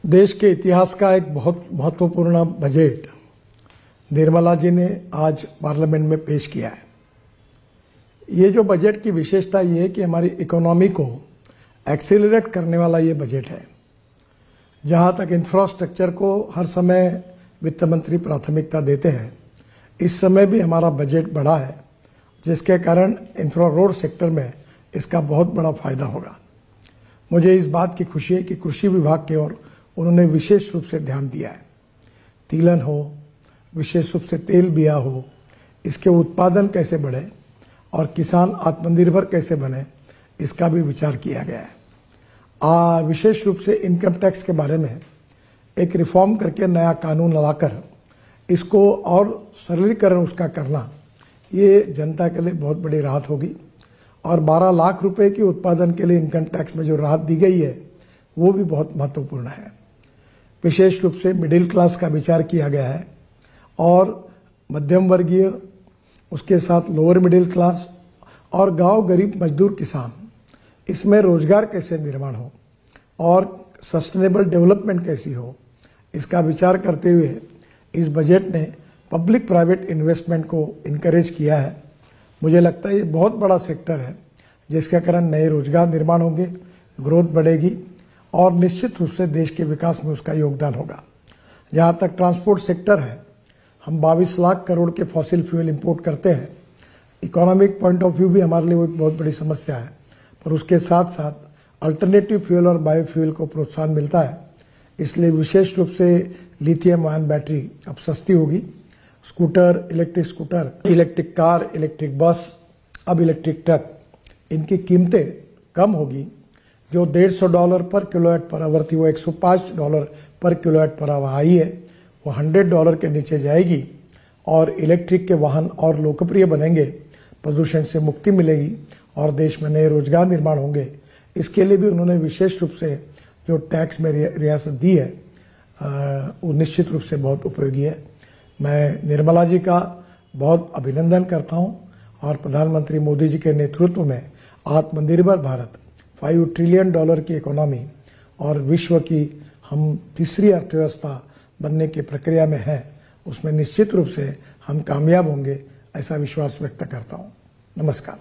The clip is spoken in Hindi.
देश के इतिहास का एक बहुत महत्वपूर्ण बजट निर्मला जी ने आज पार्लियामेंट में पेश किया है। ये जो बजट की विशेषता ये है कि हमारी इकोनॉमी को एक्सेलरेट करने वाला ये बजट है। जहाँ तक इंफ्रास्ट्रक्चर को हर समय वित्त मंत्री प्राथमिकता देते हैं, इस समय भी हमारा बजट बढ़ा है, जिसके कारण इंफ्रा रोड सेक्टर में इसका बहुत बड़ा फायदा होगा। मुझे इस बात की खुशी है कि कृषि विभाग की ओर उन्होंने विशेष रूप से ध्यान दिया है। तिलहन हो, विशेष रूप से तेल बिया हो, इसके उत्पादन कैसे बढ़े और किसान आत्मनिर्भर कैसे बने, इसका भी विचार किया गया है। विशेष रूप से इनकम टैक्स के बारे में एक रिफॉर्म करके नया कानून लाकर इसको और सरलीकरण उसका करना, ये जनता के लिए बहुत बड़ी राहत होगी। और 12 लाख रुपए के उत्पादन के लिए इनकम टैक्स में जो राहत दी गई है, वो भी बहुत महत्वपूर्ण है। विशेष रूप से मिडिल क्लास का विचार किया गया है और मध्यम वर्गीय, उसके साथ लोअर मिडिल क्लास और गांव गरीब मजदूर किसान, इसमें रोजगार कैसे निर्माण हो और सस्टेनेबल डेवलपमेंट कैसी हो, इसका विचार करते हुए इस बजट ने पब्लिक प्राइवेट इन्वेस्टमेंट को इनकरेज किया है। मुझे लगता है ये बहुत बड़ा सेक्टर है, जिसके कारण नए रोजगार निर्माण होंगे, ग्रोथ बढ़ेगी और निश्चित रूप से देश के विकास में उसका योगदान होगा। जहाँ तक ट्रांसपोर्ट सेक्टर है, हम 22 लाख करोड़ के फॉसिल फ्यूल इंपोर्ट करते हैं। इकोनॉमिक पॉइंट ऑफ व्यू भी हमारे लिए वो एक बहुत बड़ी समस्या है, पर उसके साथ साथ अल्टरनेटिव फ्यूल और बायोफ्यूल को प्रोत्साहन मिलता है। इसलिए विशेष रूप से लिथियम आयन बैटरी अब सस्ती होगी। Scooter, electric car, electric bus, अब इलेक्ट्रिक ट्रक, इनकी कीमतें कम होगी। जो $150 पर किलोवाट पर आवर थी, वो $105 पर किलोवाट पर आवर आई है, वो $100 के नीचे जाएगी। और इलेक्ट्रिक के वाहन और लोकप्रिय बनेंगे, प्रदूषण से मुक्ति मिलेगी और देश में नए रोजगार निर्माण होंगे। इसके लिए भी उन्होंने विशेष रूप से जो टैक्स में रियासत दी है, वो निश्चित रूप से बहुत उपयोगी है। मैं निर्मला जी का बहुत अभिनंदन करता हूं और प्रधानमंत्री मोदी जी के नेतृत्व में आत्मनिर्भर भारत, $5 ट्रिलियन की इकोनॉमी और विश्व की हम तीसरी अर्थव्यवस्था बनने की प्रक्रिया में हैं, उसमें निश्चित रूप से हम कामयाब होंगे, ऐसा विश्वास व्यक्त करता हूं। नमस्कार।